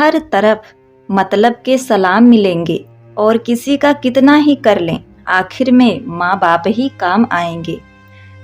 हर तरफ मतलब के सलाम मिलेंगे और किसी का कितना ही कर लें, आखिर में माँ बाप ही काम आएंगे।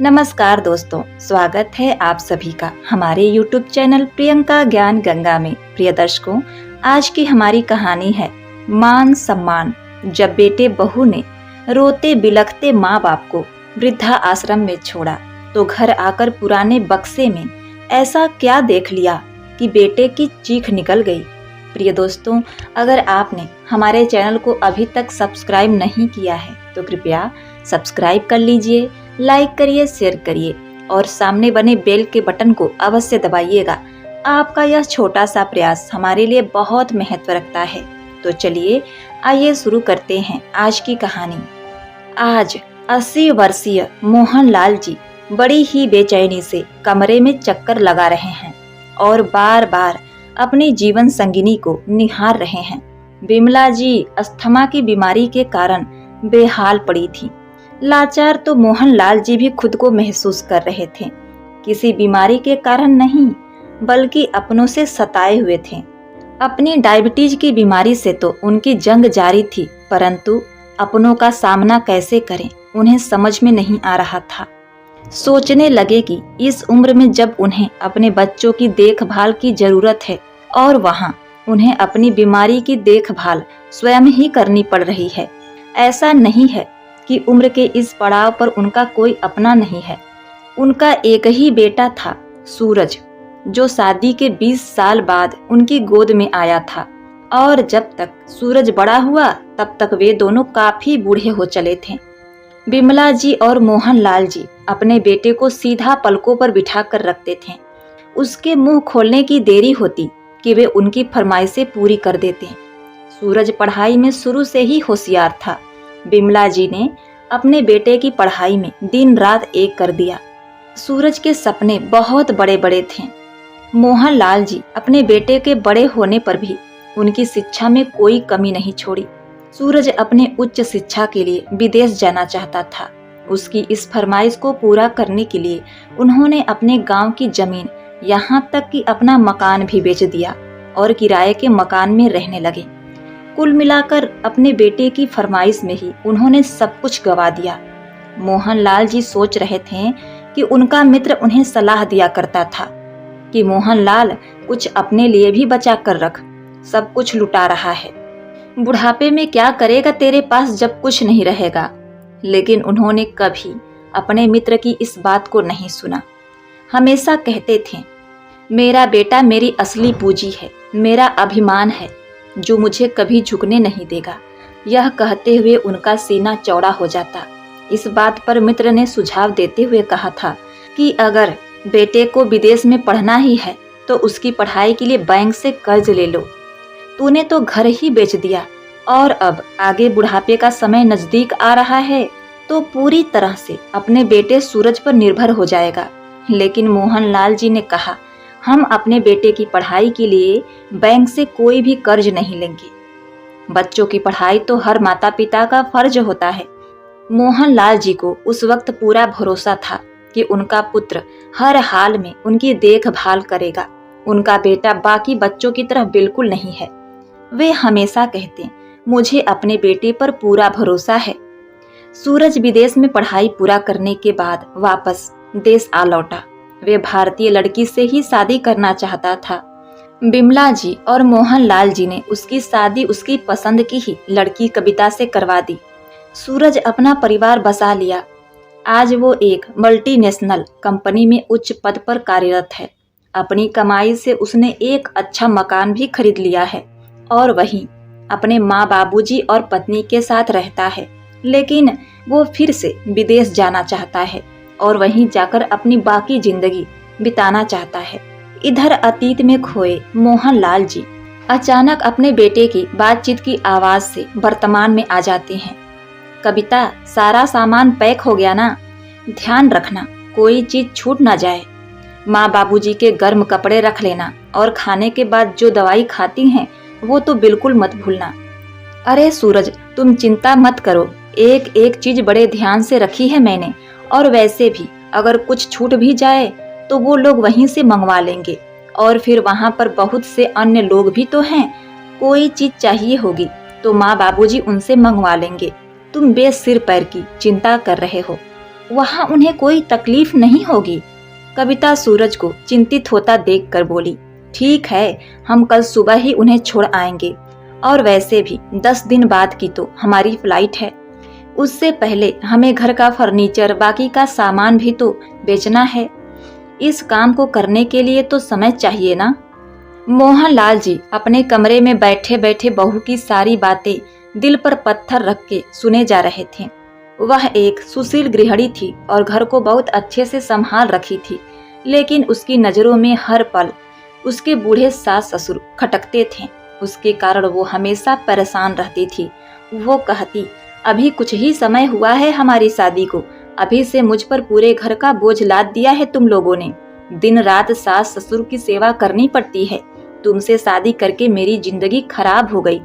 नमस्कार दोस्तों, स्वागत है आप सभी का हमारे YouTube चैनल प्रियंका ज्ञान गंगा में। प्रिय दर्शकों, आज की हमारी कहानी है मान सम्मान। जब बेटे बहू ने रोते बिलखते माँ बाप को वृद्धा आश्रम में छोड़ा तो घर आकर पुराने बक्से में ऐसा क्या देख लिया कि बेटे की चीख निकल गई। प्रिय दोस्तों, अगर आपने हमारे चैनल को अभी तक सब्सक्राइब नहीं किया है तो कृपया सब्सक्राइब कर लीजिए, लाइक करिए, शेयर करिए और सामने बने बेल के बटन को अवश्य दबाइएगा। आपका यह छोटा सा प्रयास हमारे लिए बहुत महत्व रखता है। तो चलिए आइए शुरू करते हैं आज की कहानी। आज 80 वर्षीय मोहनलाल जी बड़ी ही बेचैनी से कमरे में चक्कर लगा रहे हैं और बार बार अपनी जीवन संगिनी को निहार रहे हैं। बिमला जी अस्थमा की बीमारी के कारण बेहाल पड़ी थी। लाचार तो मोहनलाल जी भी खुद को महसूस कर रहे थे, किसी बीमारी के कारण नहीं बल्कि अपनों से सताए हुए थे। अपनी डायबिटीज की बीमारी से तो उनकी जंग जारी थी, परंतु अपनों का सामना कैसे करें उन्हें समझ में नहीं आ रहा था। सोचने लगे कि इस उम्र में जब उन्हें अपने बच्चों की देखभाल की जरूरत है और वहाँ उन्हें अपनी बीमारी की देखभाल स्वयं ही करनी पड़ रही है। ऐसा नहीं है कि उम्र के इस पड़ाव पर उनका कोई अपना नहीं है। उनका एक ही बेटा था, सूरज, जो शादी के 20 साल बाद उनकी गोद में आया था और जब तक सूरज बड़ा हुआ तब तक वे दोनों काफी बूढ़े हो चले थे। बिमला जी और मोहनलाल जी अपने बेटे को सीधा पलकों पर बिठा कर रखते थे। उसके मुंह खोलने की देरी होती कि वे उनकी फरमाइशें पूरी कर देते। सूरज पढ़ाई में शुरू से ही होशियार था। बिमला जी ने अपने बेटे की पढ़ाई में दिन रात एक कर दिया। सूरज के सपने बहुत बड़े बड़े थे। मोहनलाल जी अपने बेटे के बड़े होने पर भी उनकी शिक्षा में कोई कमी नहीं छोड़ी। सूरज अपने उच्च शिक्षा के लिए विदेश जाना चाहता था। उसकी इस फरमाइश को पूरा करने के लिए उन्होंने अपने गांव की जमीन, यहाँ तक कि अपना मकान भी बेच दिया और किराए के मकान में रहने लगे। कुल मिलाकर अपने बेटे की फरमाइश में ही उन्होंने सब कुछ गवा दिया। मोहनलाल जी सोच रहे थे कि उनका मित्र उन्हें सलाह दिया करता था कि मोहनलाल कुछ अपने लिए भी बचा कर रख, सब कुछ लुटा रहा है, बुढ़ापे में क्या करेगा तेरे पास जब कुछ नहीं रहेगा। लेकिन उन्होंने कभी अपने मित्र की इस बात को नहीं सुना। हमेशा कहते थे, मेरा बेटा मेरी असली पूंजी है, मेरा अभिमान है, जो मुझे कभी झुकने नहीं देगा। यह कहते हुए उनका सीना चौड़ा हो जाता। इस बात पर मित्र ने सुझाव देते हुए कहा था कि अगर बेटे को विदेश में पढ़ना ही है तो उसकी पढ़ाई के लिए बैंक से कर्ज ले लो। तूने तो घर ही बेच दिया और अब आगे बुढ़ापे का समय नजदीक आ रहा है तो पूरी तरह से अपने बेटे सूरज पर निर्भर हो जाएगा। लेकिन मोहनलाल जी ने कहा, हम अपने बेटे की पढ़ाई के लिए बैंक से कोई भी कर्ज नहीं लेंगे। बच्चों की पढ़ाई तो हर माता पिता का फर्ज होता है। मोहनलाल जी को उस वक्त पूरा भरोसा था कि उनका पुत्र हर हाल में उनकी देखभाल करेगा। उनका बेटा बाकी बच्चों की तरह बिल्कुल नहीं है। वे हमेशा कहते, मुझे अपने बेटे पर पूरा भरोसा है। सूरज विदेश में पढ़ाई पूरा करने के बाद वापस देश आ लौटा। वे भारतीय लड़की से ही शादी करना चाहता था। बिमला जी और मोहनलाल जी ने उसकी शादी उसकी पसंद की ही लड़की कविता से करवा दी। सूरज अपना परिवार बसा लिया। आज वो एक मल्टीनेशनल कंपनी में उच्च पद पर कार्यरत है। अपनी कमाई से उसने एक अच्छा मकान भी खरीद लिया है और वहीं अपने माँ बाबूजी और पत्नी के साथ रहता है। लेकिन वो फिर से विदेश जाना चाहता है और वहीं जाकर अपनी बाकी जिंदगी बिताना चाहता है। इधर अतीत में खोए मोहनलाल जी अचानक अपने बेटे की बातचीत की आवाज से वर्तमान में आ जाते हैं। कविता, सारा सामान पैक हो गया ना? ध्यान रखना कोई चीज छूट ना जाए। माँ बाबूजी के गर्म कपड़े रख लेना और खाने के बाद जो दवाई खाती हैं वो तो बिल्कुल मत भूलना। अरे सूरज, तुम चिंता मत करो, एक एक चीज बड़े ध्यान से रखी है मैंने, और वैसे भी अगर कुछ छूट भी जाए तो वो लोग वहीं से मंगवा लेंगे और फिर वहाँ पर बहुत से अन्य लोग भी तो हैं। कोई चीज चाहिए होगी तो माँ बाबूजी उनसे मंगवा लेंगे। तुम बेसिर पैर की चिंता कर रहे हो, वहाँ उन्हें कोई तकलीफ नहीं होगी। कविता सूरज को चिंतित होता देखकर बोली, ठीक है, हम कल सुबह ही उन्हें छोड़ आएंगे। और वैसे भी 10 दिन बाद की तो हमारी फ्लाइट है। उससे पहले हमें घर का फर्नीचर, बाकी का सामान भी तो बेचना है। इस काम को करने के लिए तो समय चाहिए ना। मोहनलाल जी अपने कमरे में बैठे बैठे बहू की सारी बातें दिल पर पत्थर रख के सुने जा रहे थे। वह एक सुशील गृहिणी थी और घर को बहुत अच्छे से संभाल रखी थी, लेकिन उसकी नजरों में हर पल उसके बूढ़े सास ससुर खटकते थे। उसके कारण वो हमेशा परेशान रहती थी। वो कहती, अभी कुछ ही समय हुआ है हमारी शादी को, अभी से मुझ पर पूरे घर का बोझ लाद दिया है तुम लोगों ने। दिन रात सास ससुर की सेवा करनी पड़ती है। तुमसे शादी करके मेरी जिंदगी खराब हो गई।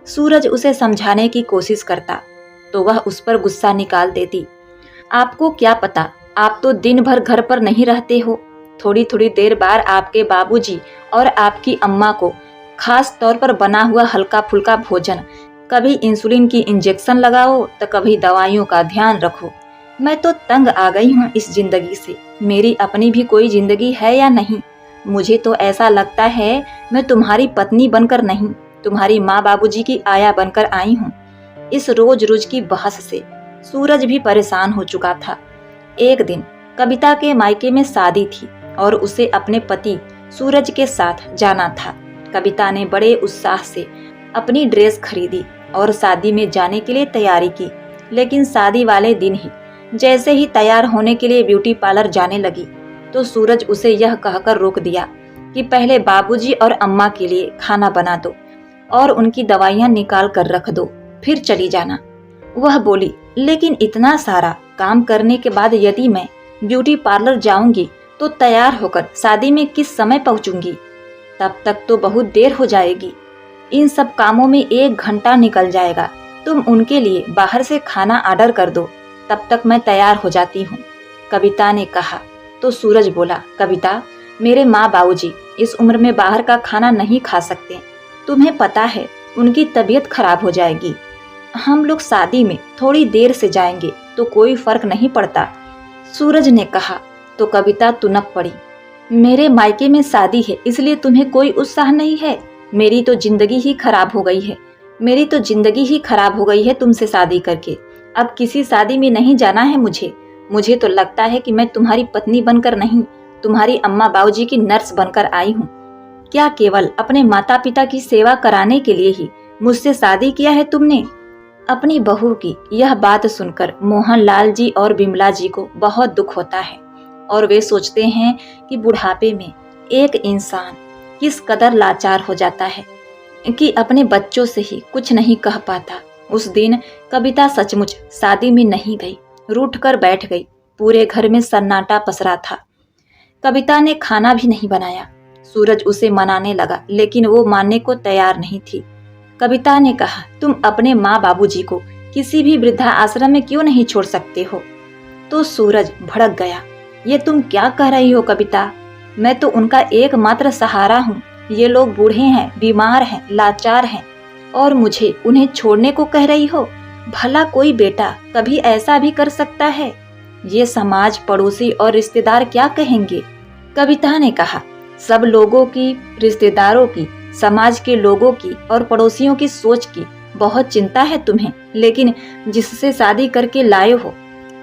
सूरज उसे समझाने की कोशिश करता तो वह उस पर गुस्सा निकाल देती। आपको क्या पता, आप तो दिन भर घर पर नहीं रहते हो। थोड़ी थोड़ी देर बाद आपके बाबूजी और आपकी अम्मा को खास तौर पर बना हुआ हल्का फुल्का भोजन, कभी इंसुलिन की इंजेक्शन लगाओ तो कभी दवाइयों का ध्यान रखो। मैं तो तंग आ गई हूँ इस जिंदगी से। मेरी अपनी भी कोई जिंदगी है या नहीं? मुझे तो ऐसा लगता है मैं तुम्हारी पत्नी बनकर नहीं, तुम्हारी माँ बाबूजी की आया बनकर आई हूँ। इस रोज रोज की बहस से सूरज भी परेशान हो चुका था। एक दिन कविता के मायके में शादी थी और उसे अपने पति सूरज के साथ जाना था। कविता ने बड़े उत्साह से अपनी ड्रेस खरीदी और शादी में जाने के लिए तैयारी की, लेकिन शादी वाले दिन ही जैसे ही तैयार होने के लिए ब्यूटी पार्लर जाने लगी तो सूरज उसे यह कहकर रोक दिया कि पहले बाबूजी और अम्मा के लिए खाना बना दो और उनकी दवाइयाँ निकाल कर रख दो, फिर चली जाना। वह बोली, लेकिन इतना सारा काम करने के बाद यदि मैं ब्यूटी पार्लर जाऊंगी तो तैयार होकर शादी में किस समय पहुंचूंगी? तब तक तो बहुत देर हो जाएगी। इन सब कामों में 1 घंटा निकल जाएगा। तुम उनके लिए बाहर से खाना ऑर्डर कर दो, तब तक मैं तैयार हो जाती हूँ। कविता ने कहा तो सूरज बोला, कविता, मेरे माँ बाबूजी इस उम्र में बाहर का खाना नहीं खा सकते। तुम्हें पता है उनकी तबीयत खराब हो जाएगी। हम लोग शादी में थोड़ी देर से जाएंगे तो कोई फर्क नहीं पड़ता। सूरज ने कहा तो कविता तुनक पड़ी, मेरे मायके में शादी है इसलिए तुम्हें कोई उत्साह नहीं है? मेरी तो जिंदगी ही खराब हो गई है। मेरी तो जिंदगी ही खराब हो गई है तुमसे शादी करके। अब किसी शादी में नहीं जाना है मुझे। मुझे तो लगता है कि मैं तुम्हारी पत्नी बनकर नहीं, तुम्हारी अम्मा बाबूजी की नर्स बनकर आई हूँ। क्या केवल अपने माता पिता की सेवा कराने के लिए ही मुझसे शादी किया है तुमने? अपनी बहू की यह बात सुनकर मोहनलाल जी और बिमला जी को बहुत दुख होता है और वे सोचते हैं कि बुढ़ापे में एक इंसान किस कदर लाचार हो जाता है कि अपने बच्चों से ही कुछ नहीं कह पाता। उस दिन कविता सचमुच शादी में नहीं गई, रूठ कर बैठ गई। पूरे घर में सन्नाटा पसरा था। कविता ने खाना भी नहीं बनाया। सूरज उसे मनाने लगा लेकिन वो मानने को तैयार नहीं थी। कविता ने कहा, तुम अपने माँ बाबूजी को किसी भी वृद्धा आश्रम में क्यों नहीं छोड़ सकते हो? तो सूरज भड़क गया, ये तुम क्या कह रही हो कविता? मैं तो उनका एकमात्र सहारा हूँ। ये लोग बूढ़े हैं, बीमार हैं, लाचार हैं और मुझे उन्हें छोड़ने को कह रही हो? भला कोई बेटा कभी ऐसा भी कर सकता है? ये समाज, पड़ोसी और रिश्तेदार क्या कहेंगे? कविता ने कहा, सब लोगों की, रिश्तेदारों की, समाज के लोगों की और पड़ोसियों की सोच की बहुत चिंता है तुम्हें, लेकिन जिससे शादी करके लाए हो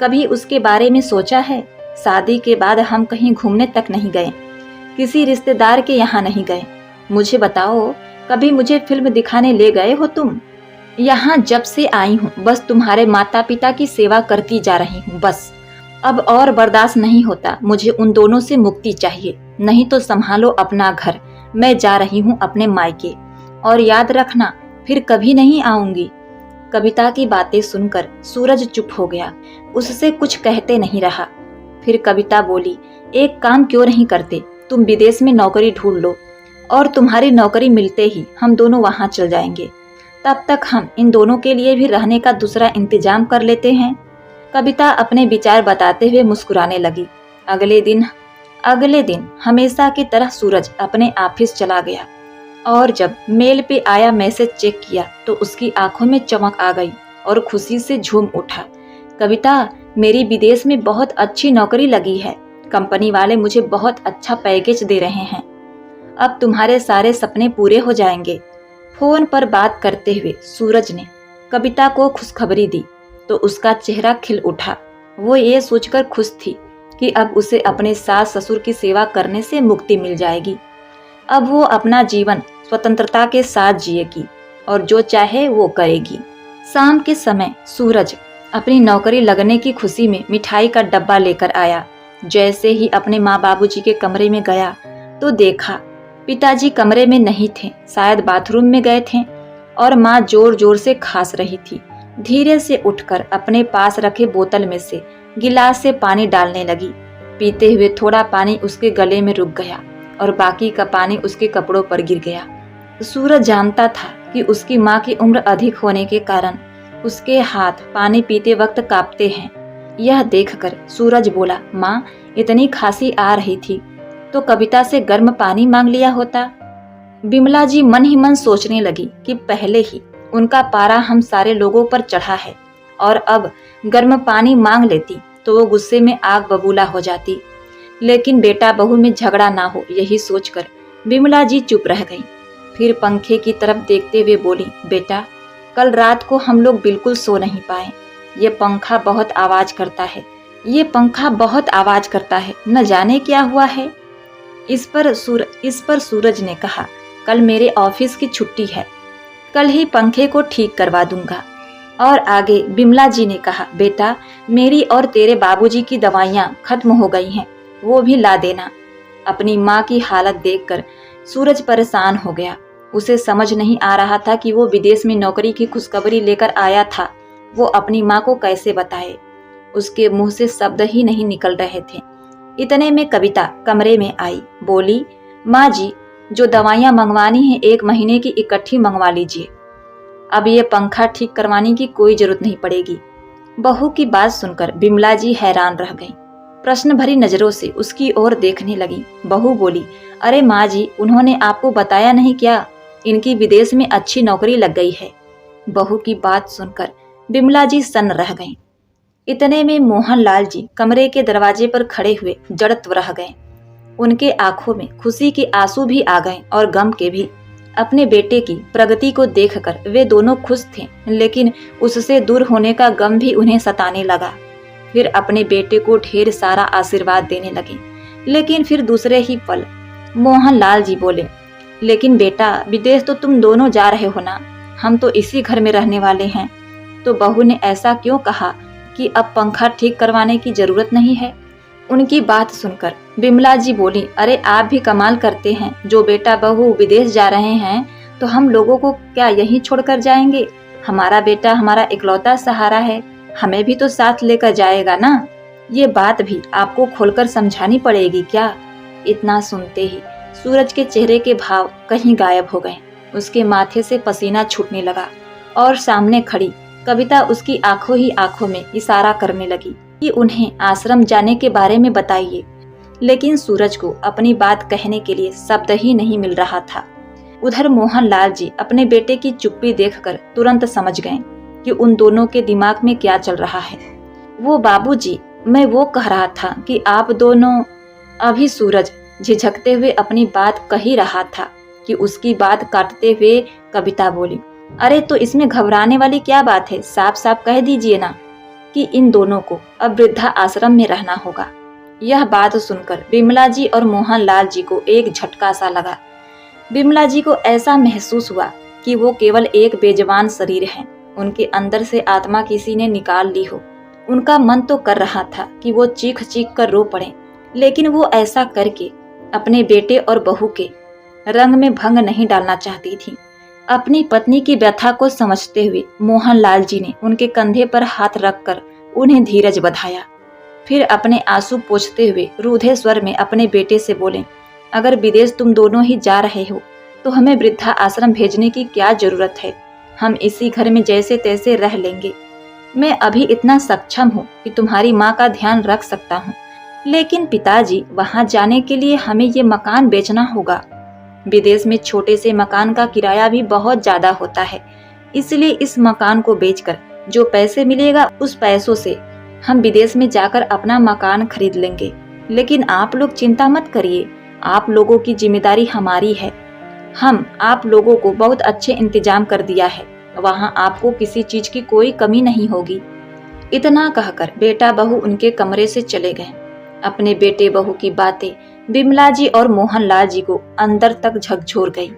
कभी उसके बारे में सोचा है? शादी के बाद हम कहीं घूमने तक नहीं गए, किसी रिश्तेदार के यहाँ नहीं गए। मुझे बताओ, कभी मुझे फिल्म दिखाने ले गए हो तुम? यहाँ जब से आई हूँ बस तुम्हारे माता पिता की सेवा करती जा रही हूँ बस। अब और बर्दाश्त नहीं होता। मुझे उन दोनों से मुक्ति चाहिए, नहीं तो संभालो अपना घर। मैं जा रही हूँ अपने मायके, और याद रखना फिर कभी नहीं आऊंगी। कविता की बातें सुनकर सूरज चुप हो गया, उससे कुछ कहते नहीं रहा। फिर कविता बोली, एक काम क्यों नहीं करते, तुम विदेश में नौकरी ढूंढ लो और तुम्हारी नौकरी मिलते ही हम दोनों वहां चल जाएंगे। तब तक हम इन दोनों के लिए भी रहने का दूसरा इंतजाम कर लेते हैं। कविता अपने विचार बताते हुए मुस्कुराने लगी। अगले दिन अगले दिन हमेशा की तरह सूरज अपने ऑफिस चला गया और जब मेल पे आया मैसेज चेक किया तो उसकी आंखों में चमक आ गई और खुशी से झूम उठा। कविता, मेरी विदेश में बहुत अच्छी नौकरी लगी है। कंपनी वाले मुझे बहुत अच्छा पैकेज दे रहे हैं। अब तुम्हारे सारे सपने पूरे हो जाएंगे। फोन पर बात करते हुए सूरज ने कविता को खुशखबरी दी तो उसका चेहरा खिल उठा। वो ये सोचकर खुश थी कि अब उसे अपने सास ससुर की सेवा करने से मुक्ति मिल जाएगी। अब वो अपना जीवन स्वतंत्रता के साथ जिएगी और जो चाहे वो करेगी। शाम के समय सूरज अपनी नौकरी लगने की खुशी में मिठाई का डब्बा लेकर आया। जैसे ही अपने माँ बाबूजी के कमरे में गया तो देखा पिताजी कमरे में नहीं थे, शायद बाथरूम में गए थे और माँ जोर जोर से खांस रही थी। धीरे से उठकर अपने पास रखे बोतल में से गिलास से पानी डालने लगी। पीते हुए थोड़ा पानी उसके गले में रुक गया और बाकी का पानी उसके कपड़ों पर गिर गया। सूरज जानता था कि उसकी माँ की उम्र अधिक होने के कारण उसके हाथ पानी पीते वक्त कांपते हैं। यह देखकर सूरज बोला, माँ, इतनी खांसी आ रही थी तो कविता से गर्म पानी मांग लिया होता। बिमला जी मन ही मन सोचने लगी कि पहले ही उनका पारा हम सारे लोगों पर चढ़ा है और अब गर्म पानी मांग लेती तो वो गुस्से में आग बबूला हो जाती। लेकिन बेटा बहू में झगड़ा ना हो, यही सोचकर बिमला जी चुप रह गई। फिर पंखे की तरफ देखते हुए बोली, बेटा, कल रात को हम लोग बिल्कुल सो नहीं पाए। ये पंखा बहुत आवाज करता है, ये पंखा बहुत आवाज करता है, न जाने क्या हुआ है। इस पर सूरज ने कहा, कल मेरे ऑफिस की छुट्टी है, कल ही पंखे को ठीक करवा दूंगा। और आगे बिमला जी ने कहा, बेटा, मेरी और तेरे बाबूजी की दवाइयाँ खत्म हो गई हैं, वो भी ला देना। अपनी माँ की हालत देखकर सूरज परेशान हो गया। उसे समझ नहीं आ रहा था कि वो विदेश में नौकरी की खुशखबरी लेकर आया था, वो अपनी माँ को कैसे बताए। उसके मुंह से शब्द ही नहीं निकल रहे थे। इतने में कविता कमरे में आई, बोली, माँ जी, जो दवाइयाँ मंगवानी है 1 महीने की इकट्ठी मंगवा लीजिए। अब ये पंखा ठीक करवाने की कोई जरूरत नहीं पड़ेगी। बहू की बात सुनकर बिमला जी हैरान रह गईं। प्रश्न भरी नजरों से उसकी ओर देखने लगी। बहू बोली, अरे माँ जी, उन्होंने आपको बताया नहीं क्या? इनकी विदेश में अच्छी नौकरी लग गई है। बहू की बात सुनकर बिमला जी सन्न रह गईं। इतने में मोहनलाल जी कमरे के दरवाजे पर खड़े हुए जड़त्व रह गए। उनके आंखों में खुशी के आंसू भी आ गए और गम के भी। अपने बेटे की प्रगति को देखकर वे दोनों खुश थे, लेकिन उससे दूर होने का गम भी उन्हें सताने लगा। फिर अपने बेटे को ढेर सारा आशीर्वाद देने लगे। लेकिन फिर दूसरे ही पल मोहनलाल जी बोले, लेकिन बेटा, विदेश तो तुम दोनों जा रहे हो ना, हम तो इसी घर में रहने वाले हैं। तो बहू ने ऐसा क्यों कहा कि अब पंखा ठीक करवाने की जरूरत नहीं है? उनकी बात सुनकर बिमला जी बोली, अरे आप भी कमाल करते हैं, जो बेटा बहू विदेश जा रहे हैं तो हम लोगों को क्या यहीं छोड़कर जाएंगे? हमारा बेटा हमारा इकलौता सहारा है, हमें भी तो साथ लेकर जाएगा ना। ये बात भी आपको खोलकर समझानी पड़ेगी क्या? इतना सुनते ही सूरज के चेहरे के भाव कहीं गायब हो गए। उसके माथे से पसीना छूटने लगा और सामने खड़ी कविता उसकी आंखों ही आंखों में इशारा करने लगी कि उन्हें आश्रम जाने के बारे में बताइए। लेकिन सूरज को अपनी बात कहने के लिए शब्द ही नहीं मिल रहा था। उधर मोहनलाल जी अपने बेटे की चुप्पी देखकर तुरंत समझ गए कि उन दोनों के दिमाग में क्या चल रहा है। वो, बाबूजी, मैं वो कह रहा था कि आप दोनों। अभी सूरज झिझकते हुए अपनी बात कह ही रहा था कि उसकी बात काटते हुए कविता बोली, अरे तो इसमें घबराने वाली क्या बात है? साफ साफ कह दीजिए ना कि इन दोनों को अब वृद्धा आश्रम में रहना होगा। यह बात सुनकर बिमला जी और मोहनलाल जी को एक झटका सा लगा। बिमला जी को ऐसा महसूस हुआ कि वो केवल एक बेजवान शरीर है, उनके अंदर से आत्मा किसी ने निकाल ली हो। उनका मन तो कर रहा था कि वो चीख चीख कर रो पड़े, लेकिन वो ऐसा करके अपने बेटे और बहू के रंग में भंग नहीं डालना चाहती थी। अपनी पत्नी की व्यथा को समझते हुए मोहनलाल जी ने उनके कंधे पर हाथ रखकर उन्हें धीरज बधाया। फिर अपने आंसू पोंछते हुए रूधे स्वर में अपने बेटे से बोले, अगर विदेश तुम दोनों ही जा रहे हो तो हमें वृद्धा आश्रम भेजने की क्या जरूरत है? हम इसी घर में जैसे तैसे रह लेंगे। मैं अभी इतना सक्षम हूँ कि तुम्हारी माँ का ध्यान रख सकता हूँ। लेकिन पिताजी, वहां जाने के लिए हमें ये मकान बेचना होगा। विदेश में छोटे से मकान का किराया भी बहुत ज्यादा होता है, इसलिए इस मकान को बेचकर जो पैसे मिलेगा उस पैसों से हम विदेश में जाकर अपना मकान खरीद लेंगे। लेकिन आप लोग चिंता मत करिए, आप लोगों की जिम्मेदारी हमारी है। हम आप लोगों को बहुत अच्छे इंतजाम कर दिया है, वहाँ आपको किसी चीज की कोई कमी नहीं होगी। इतना कहकर बेटा बहू उनके कमरे से चले गए। अपने बेटे बहू की बातें बिमला जी और मोहनलाल जी को अंदर तक झकझोर गई।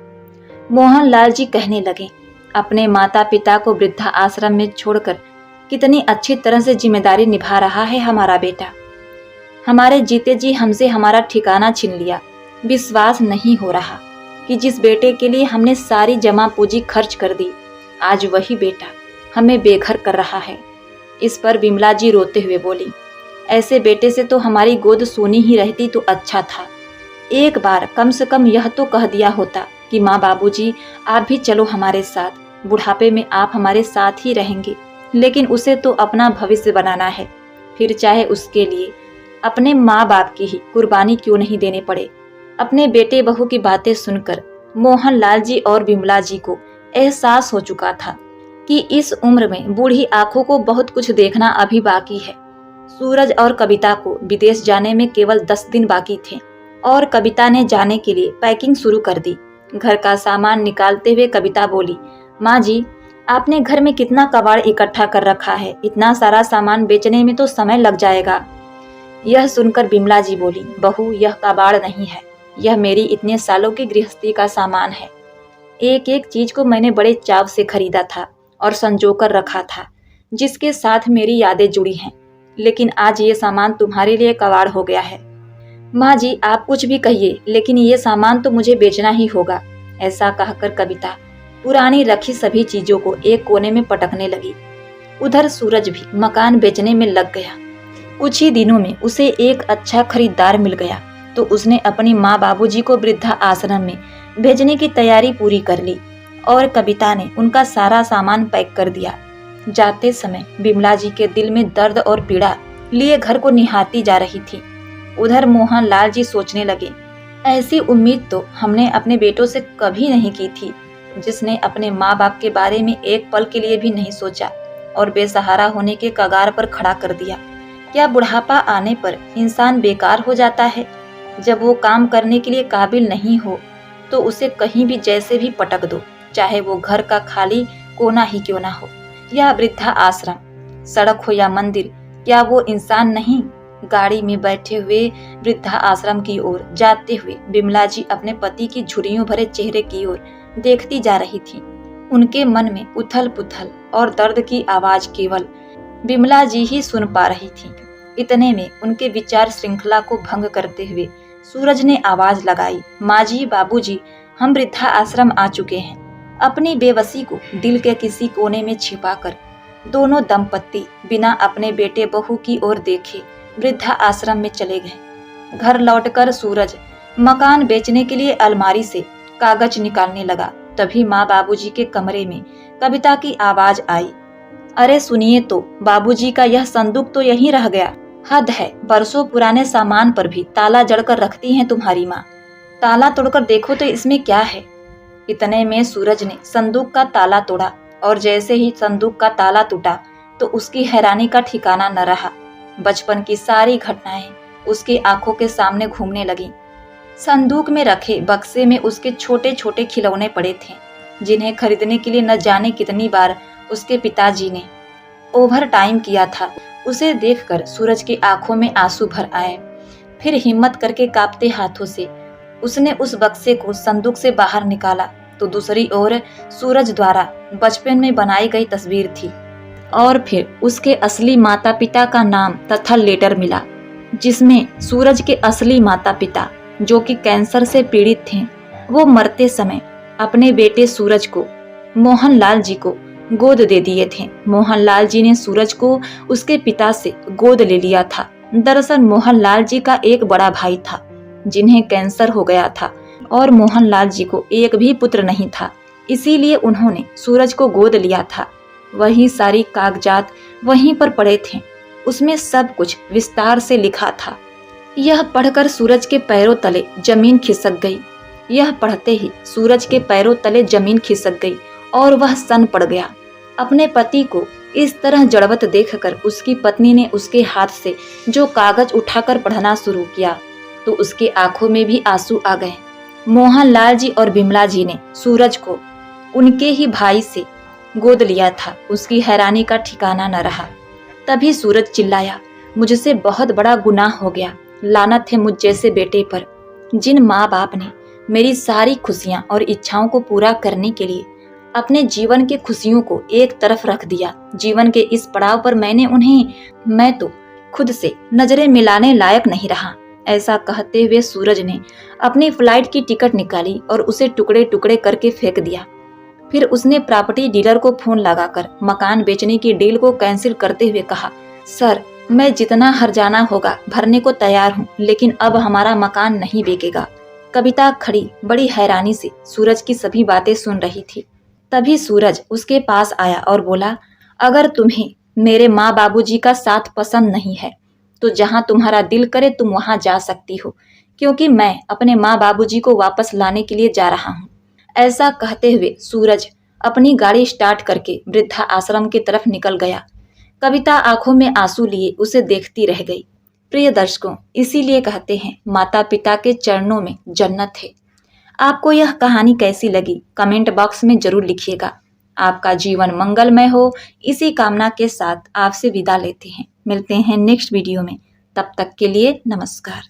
मोहनलाल जी कहने लगे, अपने माता पिता को वृद्धा आश्रम में छोड़कर कितनी अच्छी तरह से जिम्मेदारी निभा रहा है हमारा बेटा। हमारे जीते जी हमसे हमारा ठिकाना छीन लिया। विश्वास नहीं हो रहा कि जिस बेटे के लिए हमने सारी जमा पूंजी खर्च कर दी, आज वही बेटा हमें बेघर कर रहा है। इस पर बिमला जी रोते हुए बोली, ऐसे बेटे से तो हमारी गोद सोनी ही रहती तो अच्छा था। एक बार कम से कम यह तो कह दिया होता कि माँ बाबूजी आप भी चलो हमारे साथ, बुढ़ापे में आप हमारे साथ ही रहेंगे। लेकिन उसे तो अपना भविष्य बनाना है, फिर चाहे उसके लिए अपने माँ बाप की ही कुर्बानी क्यों नहीं देने पड़े। अपने बेटे बहू की बातें सुनकर मोहनलाल जी और बिमला जी को एहसास हो चुका था कि इस उम्र में बूढ़ी आंखों को बहुत कुछ देखना अभी बाकी है। सूरज और कविता को विदेश जाने में केवल 10 दिन बाकी थे और कविता ने जाने के लिए पैकिंग शुरू कर दी। घर का सामान निकालते हुए कविता बोली, माँ जी, आपने घर में कितना कबाड़ इकट्ठा कर रखा है, इतना सारा सामान बेचने में तो समय लग जाएगा। यह सुनकर बिमला जी बोली, बहू, यह कबाड़ नहीं है, यह मेरी इतने सालों की गृहस्थी का सामान है। एक एक चीज को मैंने बड़े चाव से खरीदा था और संजो कर रखा था, जिसके साथ मेरी यादें जुड़ी हैं। लेकिन आज ये सामान तुम्हारे लिए कबाड़ हो गया है। माँ जी, आप कुछ भी कहिए, लेकिन ये सामान तो मुझे बेचना ही होगा। ऐसा कहकर कविता पुरानी रखी सभी चीजों को एक कोने में पटकने लगी। उधर सूरज भी मकान बेचने में लग गया। कुछ ही दिनों में उसे एक अच्छा खरीदार मिल गया तो उसने अपनी माँ बाबूजी को वृद्धा आश्रम में भेजने की तैयारी पूरी कर ली और कविता ने उनका सारा सामान पैक कर दिया। जाते समय बिमला जी के दिल में दर्द और पीड़ा लिए घर को निहारती जा रही थी। उधर मोहनलाल जी सोचने लगे, ऐसी उम्मीद तो हमने अपने बेटों से कभी नहीं की थी, जिसने अपने माँ बाप के बारे में एक पल के लिए भी नहीं सोचा और बेसहारा होने के कगार पर खड़ा कर दिया। क्या बुढ़ापा आने पर इंसान बेकार हो जाता है? जब वो काम करने के लिए काबिल नहीं हो तो उसे कहीं भी जैसे भी पटक दो, चाहे वो घर का खाली कोना ही क्यों ना हो या वृद्धा आश्रम, सड़क हो या मंदिर। क्या वो इंसान नहीं? गाड़ी में बैठे हुए वृद्धा आश्रम की ओर जाते हुए बिमला जी अपने पति की झुर्रियों भरे चेहरे की ओर देखती जा रही थी। उनके मन में उथल पुथल और दर्द की आवाज केवल बिमला जी ही सुन पा रही थी। इतने में उनके विचार श्रृंखला को भंग करते हुए सूरज ने आवाज लगाई, माँ जी, बाबूजी, हम वृद्धा आश्रम आ चुके हैं। अपनी बेबसी को दिल के किसी कोने में छिपाकर दोनों दंपत्ति बिना अपने बेटे बहू की ओर देखे वृद्धा आश्रम में चले गए। घर लौटकर सूरज मकान बेचने के लिए अलमारी से कागज निकालने लगा। तभी माँ बाबूजी के कमरे में कविता की आवाज आई, अरे सुनिए तो, बाबूजी का यह संदूक तो यहीं रह गया। हद है, बरसों पुराने सामान पर भी ताला जड़कर रखती हैं तुम्हारी माँ। ताला तोड़कर देखो तो इसमें क्या है। इतने में सूरज ने संदूक का ताला तोड़ा और जैसे ही संदूक का ताला टूटा तो उसकी हैरानी का ठिकाना न रहा। बचपन की सारी घटनाएं उसकी आंखों के सामने घूमने लगी। संदूक में रखे बक्से में उसके छोटे छोटे खिलौने पड़े थे, जिन्हें खरीदने के लिए न जाने कितनी बार उसके पिताजी ने ओवर टाइम किया था। उसे देखकर सूरज की आंखों में आंसू भर आए। फिर हिम्मत करके कांपते हाथों से उसने उस बक्से को संदूक से बाहर निकाला तो दूसरी ओर सूरज द्वारा बचपन में बनाई गई तस्वीर थी और फिर उसके असली माता पिता का नाम तथा लेटर मिला, जिसमें सूरज के असली माता पिता, जो कि कैंसर से पीड़ित थे, वो मरते समय अपने बेटे सूरज को मोहनलाल जी को गोद दे दिए थे। मोहनलाल जी ने सूरज को उसके पिता से गोद ले लिया था। दरअसल मोहनलाल जी का एक बड़ा भाई था जिन्हें कैंसर हो गया था और मोहनलाल जी को एक भी पुत्र नहीं था, इसीलिए उन्होंने सूरज को गोद लिया था। वही सारी कागजात वहीं पर पड़े थे, उसमें सब कुछ विस्तार से लिखा था। यह पढ़कर सूरज के पैरों तले जमीन खिसक गई। यह पढ़ते ही सूरज के पैरों तले जमीन खिसक गई और वह सन पड़ गया। अपने पति को इस तरह जड़वत देखकर उसकी पत्नी ने उसके हाथ से जो कागज उठाकर पढ़ना शुरू किया तो उसकी आंखों में भी आंसू आ गए। मोहनलाल जी और बिमला जी ने सूरज को उनके ही भाई से गोद लिया था। उसकी हैरानी का ठिकाना न रहा। तभी सूरज चिल्लाया, मुझसे बहुत बड़ा गुनाह हो गया। लानत है मुझ जैसे बेटे पर, जिन माँ बाप ने मेरी सारी खुशियां और इच्छाओं को पूरा करने के लिए अपने जीवन के खुशियों को एक तरफ रख दिया। जीवन के इस पड़ाव पर मैं तो खुद से नजरें मिलाने लायक नहीं रहा। ऐसा कहते हुए सूरज ने अपनी फ्लाइट की टिकट निकाली और उसे टुकड़े टुकड़े करके फेंक दिया। फिर उसने प्रॉपर्टी डीलर को फोन लगाकर मकान बेचने की डील को कैंसिल करते हुए कहा, सर मैं जितना हर्जाना होगा भरने को तैयार हूँ, लेकिन अब हमारा मकान नहीं बिकेगा। कविता खड़ी बड़ी हैरानी से सूरज की सभी बातें सुन रही थी। तभी सूरज उसके पास आया और बोला, अगर तुम्हें मेरे माँ बाबूजी का साथ पसंद नहीं है तो जहाँ तुम्हारा दिल करे तुम वहाँ जा सकती हो, क्योंकि मैं अपने माँ बाबूजी को वापस लाने के लिए जा रहा हूँ। ऐसा कहते हुए सूरज अपनी गाड़ी स्टार्ट करके वृद्धा आश्रम की तरफ निकल गया। कविता आंखों में आंसू लिए उसे देखती रह गई। प्रिय दर्शकों, इसीलिए कहते हैं माता पिता के चरणों में जन्नत है। आपको यह कहानी कैसी लगी कमेंट बॉक्स में जरूर लिखिएगा। आपका जीवन मंगलमय हो, इसी कामना के साथ आपसे विदा लेते हैं। मिलते हैं नेक्स्ट वीडियो में। तब तक के लिए नमस्कार।